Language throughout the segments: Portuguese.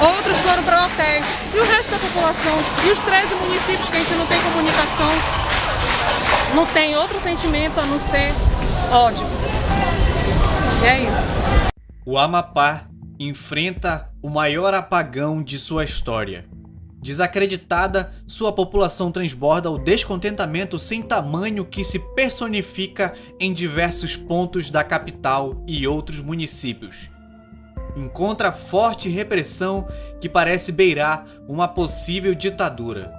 outros foram para hotéis, e o resto da população, e os 13 municípios que a gente não tem comunicação, não tem outro sentimento a não ser ódio. E é isso. O Amapá enfrenta o maior apagão de sua história. Desacreditada, sua população transborda o descontentamento sem tamanho que se personifica em diversos pontos da capital e outros municípios. Encontra forte repressão que parece beirar uma possível ditadura.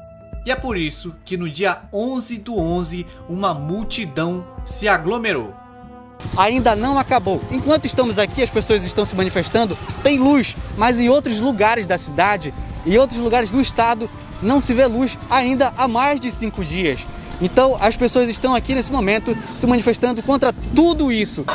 E é por isso que no dia 11/11 uma multidão se aglomerou. Ainda não acabou. Enquanto estamos aqui, as pessoas estão se manifestando, tem luz, mas em outros lugares da cidade e outros lugares do estado não se vê luz ainda há mais de 5 dias. Então as pessoas estão aqui nesse momento se manifestando contra tudo isso.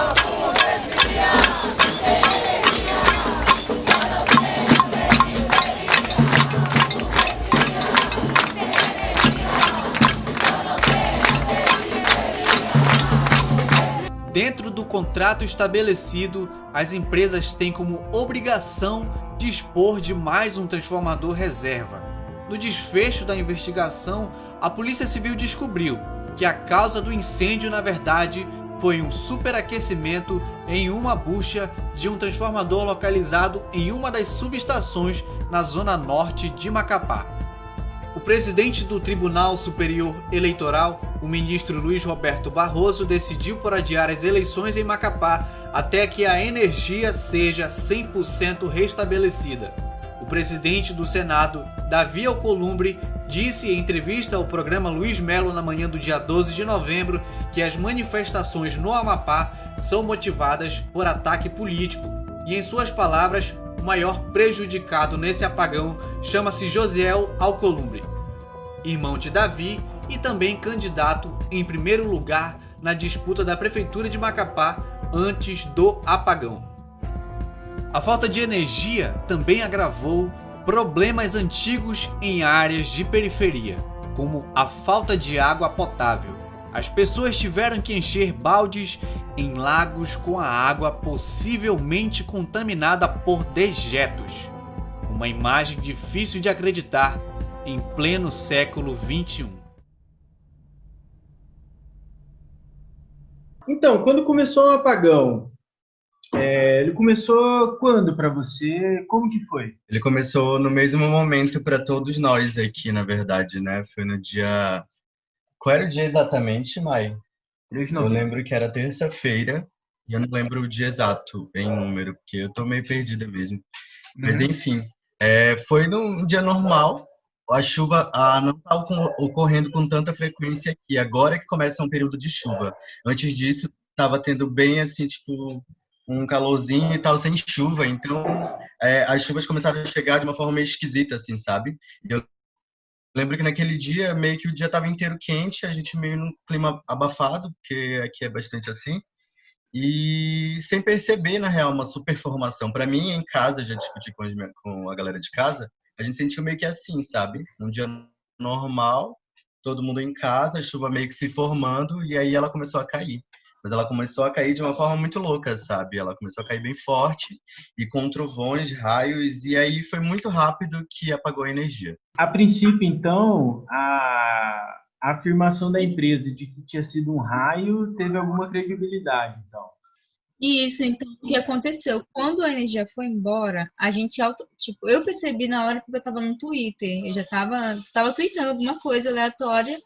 Dentro do contrato estabelecido, as empresas têm como obrigação dispor de mais um transformador reserva. No desfecho da investigação, a Polícia Civil descobriu que a causa do incêndio, na verdade, foi um superaquecimento em uma bucha de um transformador localizado em uma das subestações na zona norte de Macapá. O presidente do Tribunal Superior Eleitoral, o ministro Luiz Roberto Barroso, decidiu por adiar as eleições em Macapá até que a energia seja 100% restabelecida. O presidente do Senado, Davi Alcolumbre, disse em entrevista ao programa Luiz Melo na manhã do dia 12 de novembro que as manifestações no Amapá são motivadas por ataque político e, em suas palavras, o maior prejudicado nesse apagão chama-se Josiel Alcolumbre, irmão de Davi e também candidato em primeiro lugar na disputa da prefeitura de Macapá antes do apagão. A falta de energia também agravou problemas antigos em áreas de periferia, como a falta de água potável. As pessoas tiveram que encher baldes em lagos com a água possivelmente contaminada por dejetos. Uma imagem difícil de acreditar em pleno século XXI. Então, quando começou o apagão, ele começou quando para você? Como que foi? Ele começou no mesmo momento para todos nós aqui, na verdade, né? Foi no dia... Qual era o dia exatamente, Mai? 3 de Eu novembro. lembro que era terça-feira e eu não lembro o dia exato em número, porque eu tô meio perdida mesmo. Mas enfim, foi num dia normal. A chuva não está ocorrendo com tanta frequência aqui. Agora é que começa um período de chuva. Antes disso, estava tendo bem assim, tipo, um calorzinho e tal, sem chuva. Então, as chuvas começaram a chegar de uma forma meio esquisita, assim, sabe? Eu lembro que naquele dia, meio que o dia estava inteiro quente, a gente meio num clima abafado, porque aqui é bastante assim. E sem perceber, na real, uma super formação. Para mim, em casa, já discuti com a galera de casa, a gente sentiu meio que assim, sabe? Um dia normal, todo mundo em casa, a chuva meio que se formando, e aí ela começou a cair. Mas ela começou a cair de uma forma muito louca, sabe? Ela começou a cair bem forte, e com trovões, raios, e aí foi muito rápido que apagou a energia. A princípio, então, a afirmação da empresa de que tinha sido um raio teve alguma credibilidade, então. Isso, então, o que aconteceu? Quando a energia foi embora, a gente, eu percebi na hora porque eu tava no Twitter, eu já tava tweetando alguma coisa aleatória,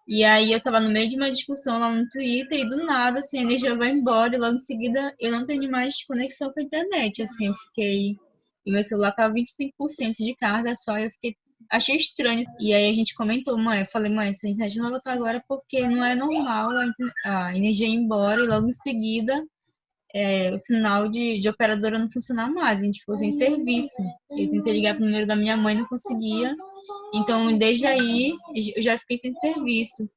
e aí eu tava no meio de uma discussão lá no Twitter, e do nada, assim, a energia vai embora, e logo em seguida eu não tenho mais conexão com a internet, assim, e meu celular tava 25% de carga só, e achei estranho. E aí a gente comentou, mãe, eu falei, mãe, essa internet não vai voltar agora porque não é normal a energia ir embora, e logo em seguida o sinal de operadora não funcionar mais, a gente ficou sem serviço. Eu tentei ligar pro número da minha mãe, não conseguia. Então, desde aí, eu já fiquei sem serviço.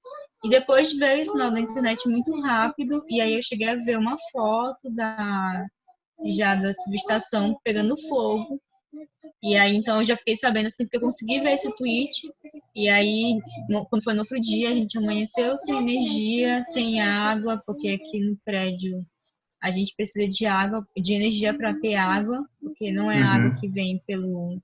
E depois veio o sinal da internet muito rápido, e aí eu cheguei a ver uma foto da subestação pegando fogo. E aí, então, eu já fiquei sabendo, assim, porque eu consegui ver esse tweet. E aí, quando foi no outro dia, a gente amanheceu sem energia, sem água, porque aqui no prédio a gente precisa de água, de energia para ter água, porque não é água que vem pelo,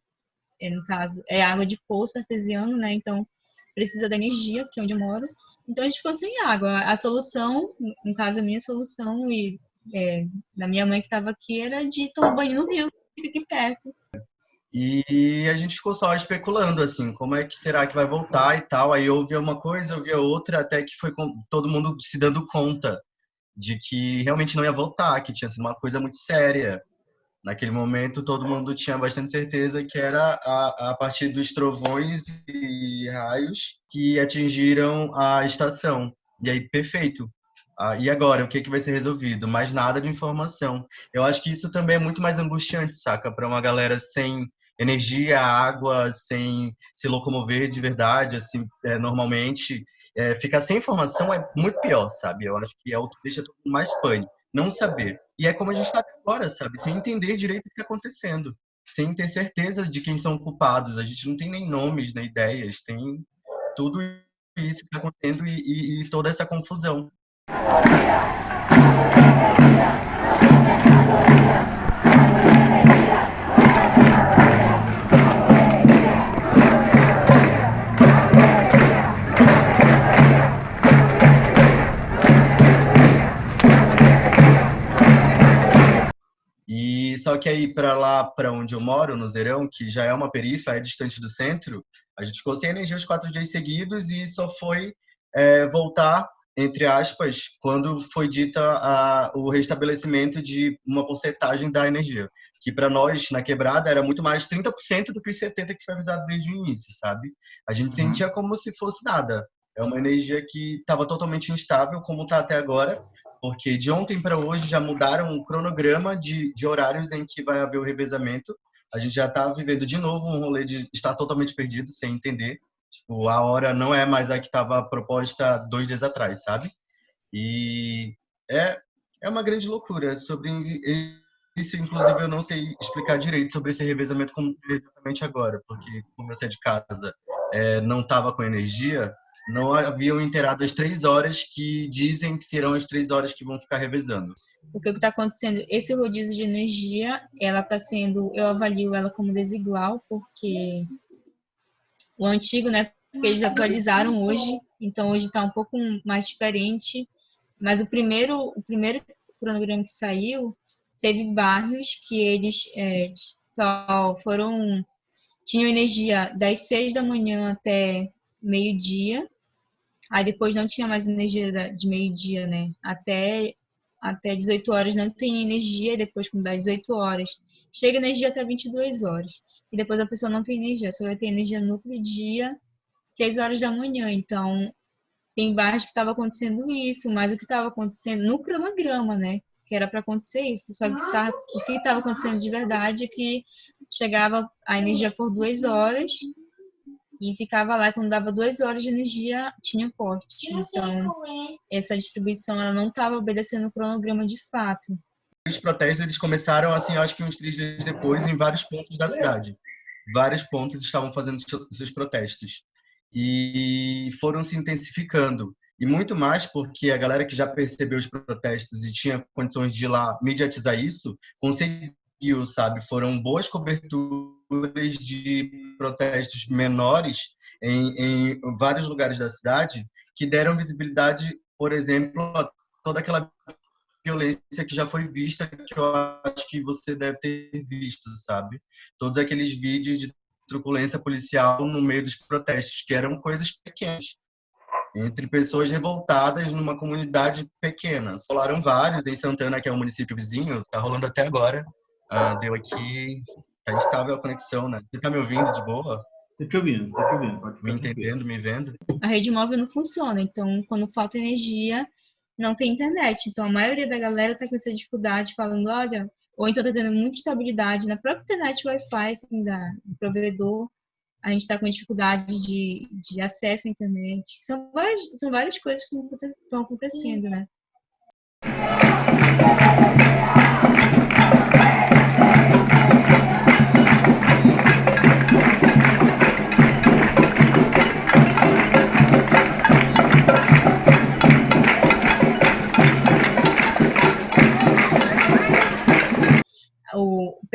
no caso, é água de poço artesiano, né? Então, precisa da energia, que é onde eu moro. Então, a gente ficou sem água. A solução, no caso, a minha solução e da minha mãe que estava aqui, era de tomar banho no rio, que fica aqui perto. E a gente ficou só especulando, assim, como é que será que vai voltar e tal. Aí eu ouvia uma coisa, eu ouvia outra, até que foi todo mundo se dando conta de que realmente não ia voltar, que tinha sido uma coisa muito séria. Naquele momento, todo mundo tinha bastante certeza que era a partir dos trovões e raios que atingiram a estação. E aí, perfeito. E agora, o que vai ser resolvido? Mais nada de informação. Eu acho que isso também é muito mais angustiante, saca? Para uma galera sem energia, água, sem se locomover de verdade, assim, normalmente. Ficar sem informação é muito pior, sabe? Eu acho que é o que deixa todo mundo mais pânico. Não saber. E é como a gente está agora, sabe? Sem entender direito o que está acontecendo. Sem ter certeza de quem são culpados. A gente não tem nem nomes, nem ideias. Tem tudo isso que está acontecendo e toda essa confusão. E só que aí para lá, para onde eu moro, no Zerão, que já é uma perifa, é distante do centro, a gente ficou sem energia os 4 dias seguidos e só foi voltar, entre aspas, quando foi dita o restabelecimento de uma porcentagem da energia, que para nós, na quebrada, era muito mais 30% do que os 70% que foi avisado desde o início, sabe? A gente sentia como se fosse nada. É uma energia que estava totalmente instável, como está até agora, porque de ontem para hoje já mudaram o cronograma de horários em que vai haver o revezamento. A gente já está vivendo de novo um rolê de estar totalmente perdido, sem entender. Tipo, a hora não é mais a que estava proposta 2 dias atrás, sabe? E é uma grande loucura. Sobre isso, inclusive, eu não sei explicar direito sobre esse revezamento como exatamente agora, porque como eu saí de casa, não estava com energia, não haviam inteirado as 3 horas que dizem que serão as 3 horas que vão ficar revezando. Porque o que está acontecendo, esse rodízio de energia, ela está sendo, eu avalio ela como desigual, porque o antigo, né, porque eles atualizaram hoje, então hoje está um pouco mais diferente, mas o primeiro cronograma que saiu, teve bairros que eles só tinham energia das 6 da manhã até meio-dia, aí depois não tinha mais energia de meio-dia, né? Até 18 horas não tem energia, e depois quando dá 18 horas, chega energia até 22 horas. E depois a pessoa não tem energia, só vai ter energia no outro dia, 6 horas da manhã. Então, tem bairros que estava acontecendo isso, mas o que estava acontecendo no cronograma, né? Que era para acontecer isso. Só que o que estava acontecendo de verdade é que chegava a energia por 2 horas, e ficava lá, quando dava 2 horas de energia, tinha corte. Então, essa distribuição ela não estava obedecendo o cronograma de fato. Os protestos eles começaram, assim, acho que uns 3 dias depois, em vários pontos da cidade. Vários pontos estavam fazendo seus protestos. E foram se intensificando. E muito mais porque a galera que já percebeu os protestos e tinha condições de ir lá mediatizar isso, conseguiu, sabe? Foram boas coberturas de protestos menores em vários lugares da cidade que deram visibilidade, por exemplo, a toda aquela violência que já foi vista, que eu acho que você deve ter visto, sabe? Todos aqueles vídeos de truculência policial no meio dos protestos, que eram coisas pequenas, entre pessoas revoltadas numa comunidade pequena. Rolaram vários em Santana, que é um município vizinho, tá rolando até agora. Deu aqui, tá instável a conexão, né? Você tá me ouvindo de boa? Tô te ouvindo. Pode me entendendo, me vendo? A rede móvel não funciona, então quando falta energia, não tem internet. Então a maioria da galera tá com essa dificuldade, falando, olha, ou então tá tendo muita instabilidade na própria internet Wi-Fi, assim, do provedor. A gente está com dificuldade de acesso à internet. São várias coisas que estão acontecendo, né?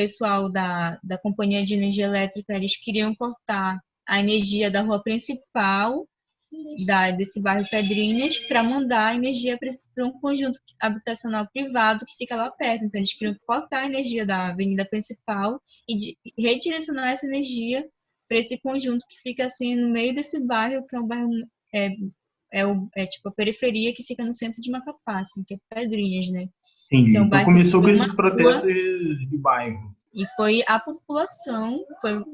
pessoal da companhia de energia elétrica, eles queriam cortar a energia da rua principal desse bairro Pedrinhas para mandar a energia para um conjunto habitacional privado que fica lá perto. Então, eles queriam cortar a energia da avenida principal e redirecionar essa energia para esse conjunto que fica assim no meio desse bairro, que é um bairro tipo a periferia que fica no centro de Macapá, assim, que é Pedrinhas, né? Entendi. Que é um Então bairro que começou com tem uma esses rua. protestos de bairro. E foi a população,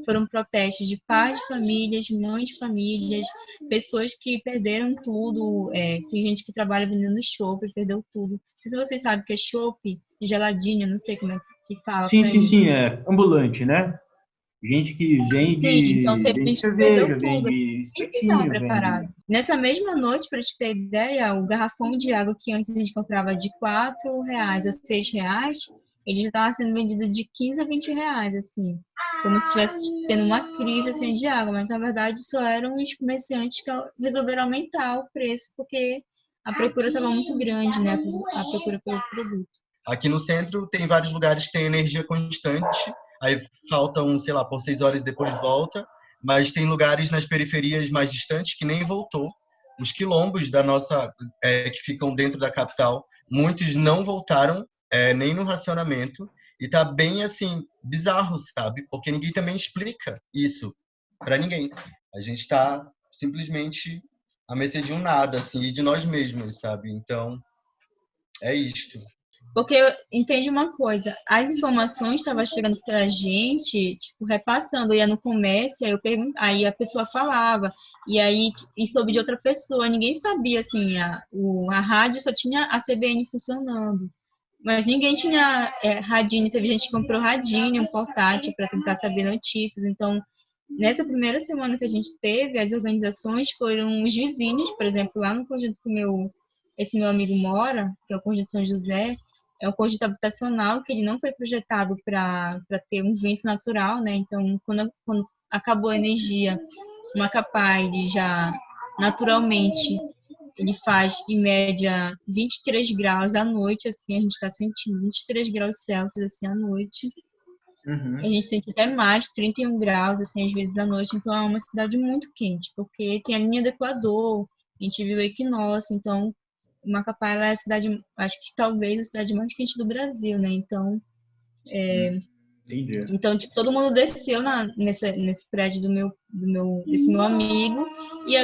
foram protestos de pais de famílias, mães de famílias, pessoas que perderam tudo. Tem gente que trabalha vendendo chopp, perdeu tudo. Não sei se vocês sabem o que é chopp, geladinho, não sei como é que fala Sim, por sim, aí. sim, é ambulante, né? Gente que Sim, então teve vende gente que perdeu cerveja, tudo. vende Quem que estava espetinho, preparado? vende... Nessa mesma noite, para te ter ideia, o garrafão de água que antes a gente comprava de R$ 4 a R$ 6, ele já estava sendo vendido de 15 a R$ 20, assim. Como se estivesse tendo uma crise assim, de água, mas na verdade só eram os comerciantes que resolveram aumentar o preço porque a procura estava muito grande, né? A procura pelo produto. Aqui no centro tem vários lugares que tem energia constante, aí faltam, sei lá, por 6 horas e depois volta, mas tem lugares nas periferias mais distantes que nem voltou. Os quilombos da nossa, que ficam dentro da capital, muitos não voltaram, nem no racionamento, e tá bem, assim, bizarro, sabe? Porque ninguém também explica isso para ninguém. A gente tá simplesmente à mercê de um nada, assim, e de nós mesmos, sabe? Então, é isto. Porque entende uma coisa, as informações estavam chegando para a gente, tipo, repassando, eu ia no comércio, aí a pessoa falava, e soube de outra pessoa, ninguém sabia, assim, a rádio só tinha a CBN funcionando, mas ninguém tinha radinho, teve gente que comprou radinho, um portátil, para tentar saber notícias, então, nessa primeira semana que a gente teve, as organizações foram os vizinhos, por exemplo, lá no conjunto que esse meu amigo mora, que é o Conjunto São José, é um conjunto habitacional que ele não foi projetado para ter um vento natural, né? Então, quando acabou a energia, o Macapá, ele já naturalmente ele faz em média 23 graus à noite, assim, a gente está sentindo 23 graus Celsius assim à noite. A gente sente até mais, 31 graus, assim, às vezes à noite. Então, é uma cidade muito quente, porque tem a linha do Equador, a gente viu o equinócio, então Macapá ela é a cidade, acho que talvez a cidade mais quente do Brasil, né? Então, Entendi. tipo, todo mundo desceu nesse prédio desse meu amigo e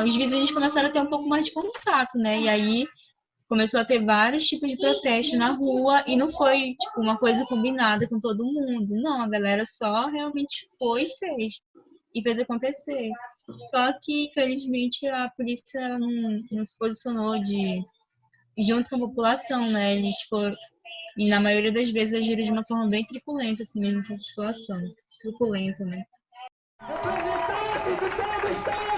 os vizinhos começaram a ter um pouco mais de contato, né? E aí começou a ter vários tipos de protesto na rua e não foi, tipo, uma coisa combinada com todo mundo. Não, a galera só realmente foi e fez acontecer. Só que, infelizmente, a polícia ela não se posicionou junto com a população, né? Eles foram, e na maioria das vezes agiram de uma forma bem truculenta, assim mesmo com a população. Truculenta, né? Representantes de todo o Estado,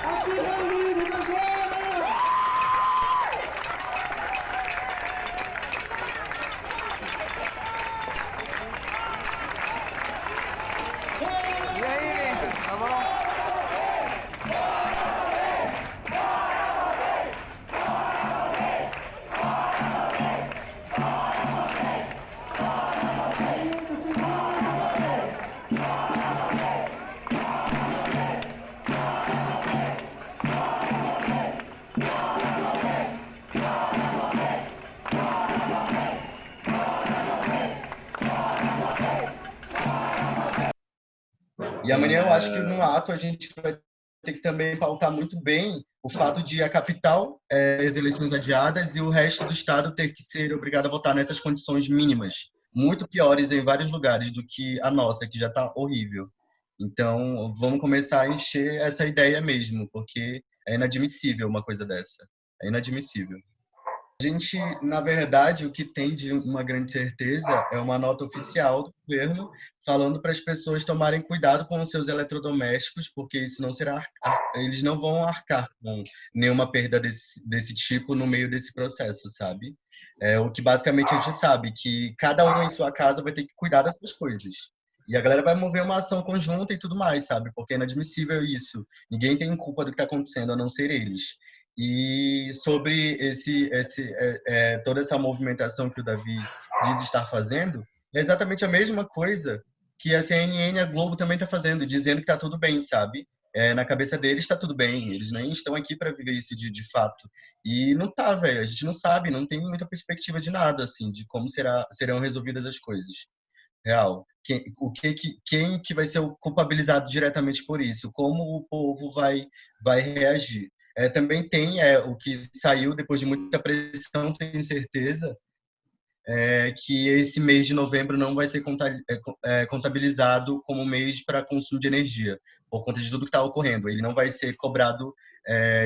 aqui reunidos agora! E aí, Vinícius, tá bom? E amanhã eu acho que no ato a gente vai ter que também pautar muito bem o fato de a capital as eleições adiadas e o resto do estado ter que ser obrigado a votar nessas condições mínimas, muito piores em vários lugares do que a nossa, que já está horrível. Então, vamos começar a encher essa ideia mesmo, porque é inadmissível uma coisa dessa. É inadmissível. A gente, na verdade, o que tem de uma grande certeza é uma nota oficial do governo falando para as pessoas tomarem cuidado com os seus eletrodomésticos, porque isso não será, eles não vão arcar com nenhuma perda desse tipo no meio desse processo, sabe? O que basicamente a gente sabe, que cada um em sua casa vai ter que cuidar das suas coisas. E a galera vai mover uma ação conjunta e tudo mais, sabe? Porque é inadmissível isso. Ninguém tem culpa do que está acontecendo, a não ser eles. E sobre toda essa movimentação que o Davi diz estar fazendo, É exatamente a mesma coisa que a CNN e a Globo também tá fazendo, dizendo que tá tudo bem, sabe? Na cabeça deles tá tudo bem, eles nem estão aqui para viver isso de fato. E não tá, velho, a gente não sabe, não tem muita perspectiva de nada, assim, de como serão resolvidas as coisas. Real. Quem que vai ser o culpabilizado diretamente por isso? Como o povo vai reagir? Também tem o que saiu depois de muita pressão, tenho certeza, que esse mês de novembro não vai ser contabilizado como mês para consumo de energia, por conta de tudo que está ocorrendo. Ele não vai ser cobrado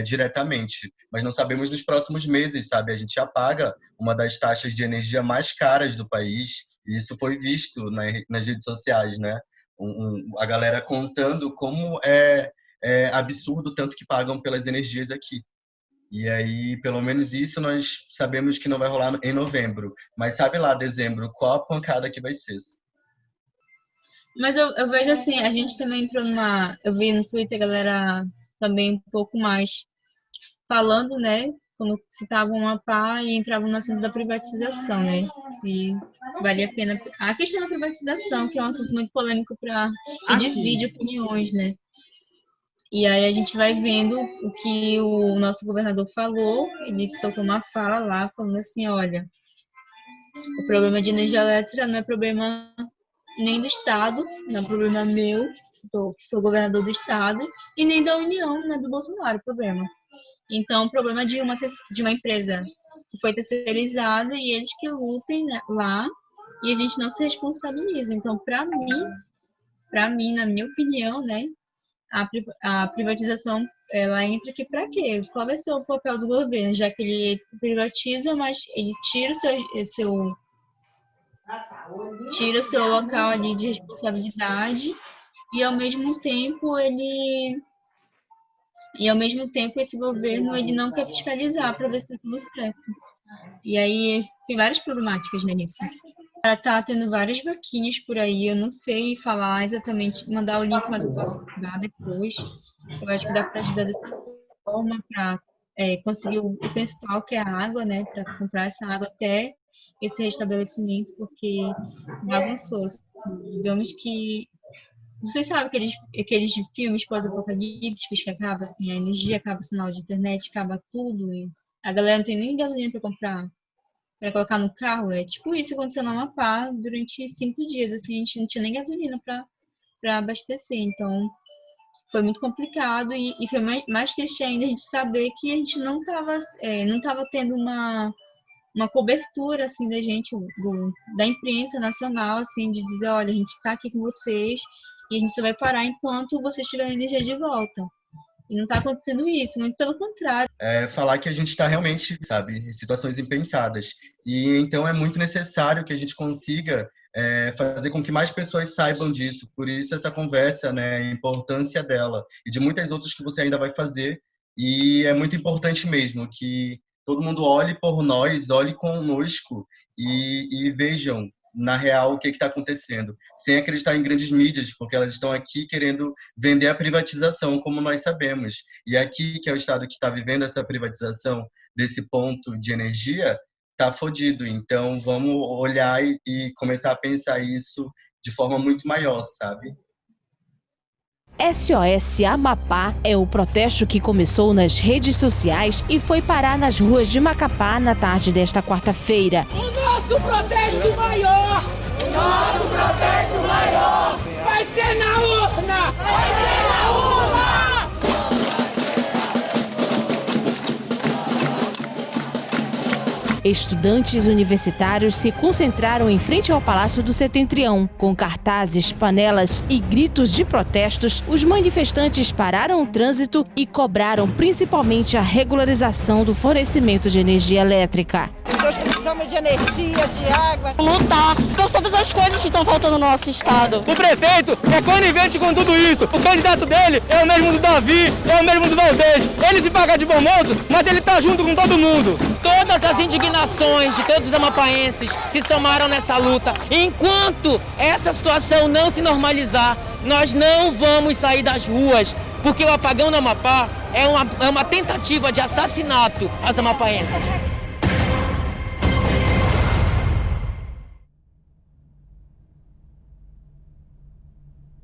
diretamente, mas não sabemos nos próximos meses, sabe? A gente já paga uma das taxas de energia mais caras do país, e isso foi visto nas redes sociais, né? A galera contando como é absurdo tanto que pagam pelas energias aqui. E aí, pelo menos isso nós sabemos que não vai rolar em novembro. Mas sabe lá, dezembro, qual a pancada que vai ser? Mas eu vejo assim, a gente também entrou eu vi no Twitter a galera também um pouco mais falando, né? Quando citavam o Amapá e entravam no assunto da privatização, né? Se valia a pena. A questão da privatização, que é um assunto muito polêmico que divide opiniões, né? E aí a gente vai vendo o que o nosso governador falou, ele soltou uma fala lá, falando assim, olha, o problema de energia elétrica não é problema nem do Estado, não é problema meu, que sou governador do Estado, e nem da União, não é do Bolsonaro o problema. Então, o problema de uma empresa que foi terceirizada e eles que lutem, né, lá, e a gente não se responsabiliza. Então, para mim, na minha opinião, né, a privatização, ela entra aqui para quê? Qual vai ser o papel do governo? Já que ele privatiza, mas ele tira o seu local ali de responsabilidade e ao mesmo tempo esse governo ele não quer fiscalizar para ver se está tudo certo. E aí tem várias problemáticas nisso. Tá tendo várias vaquinhas por aí, eu não sei falar exatamente, mandar o link, mas eu posso dar depois. Eu acho que dá para ajudar dessa forma para conseguir o principal, que é a água, né? Para comprar essa água até esse restabelecimento, porque bagunçou. Digamos que vocês sabem aqueles filmes pós-apocalípticos que acaba assim, a energia, acaba o sinal de internet, acaba tudo, e a galera não tem nem gasolina para comprar, para colocar no carro. É tipo isso aconteceu no Amapá durante 5 dias, assim, a gente não tinha nem gasolina para abastecer, então foi muito complicado e foi mais triste ainda a gente saber que a gente não estava tendo uma cobertura assim da gente, da imprensa nacional, assim, de dizer, olha, a gente está aqui com vocês e a gente só vai parar enquanto vocês tiverem energia de volta. E não está acontecendo isso, muito pelo contrário. Falar que a gente está realmente, sabe, em situações impensadas. E então é muito necessário que a gente consiga fazer com que mais pessoas saibam disso. Por isso essa conversa, né, a importância dela e de muitas outras que você ainda vai fazer. E é muito importante mesmo que todo mundo olhe por nós, olhe conosco e vejam na real o que está acontecendo, sem acreditar em grandes mídias, porque elas estão aqui querendo vender a privatização, como nós sabemos. E aqui, que é o estado que está vivendo essa privatização desse ponto de energia, está fodido. Então, vamos olhar e começar a pensar isso de forma muito maior, sabe? SOS Amapá é o protesto que começou nas redes sociais e foi parar nas ruas de Macapá na tarde desta quarta-feira. O nosso protesto maior! O nosso protesto maior! Vai ser na urna! Vai ser na urna! Estudantes universitários se concentraram em frente ao Palácio do Setentrião. Com cartazes, panelas e gritos de protestos, os manifestantes pararam o trânsito e cobraram principalmente a regularização do fornecimento de energia elétrica. Nós precisamos de energia, de água. Lutar por todas as coisas que estão faltando no nosso estado. O prefeito é conivente com tudo isso. O candidato dele é o mesmo do Davi, é o mesmo do Valdez. Ele se paga de bom moço, mas ele tá junto com todo mundo. Todas as indignações de todos os amapaenses se somaram nessa luta. Enquanto essa situação não se normalizar, nós não vamos sair das ruas, porque o apagão no Amapá é uma tentativa de assassinato às amapaenses.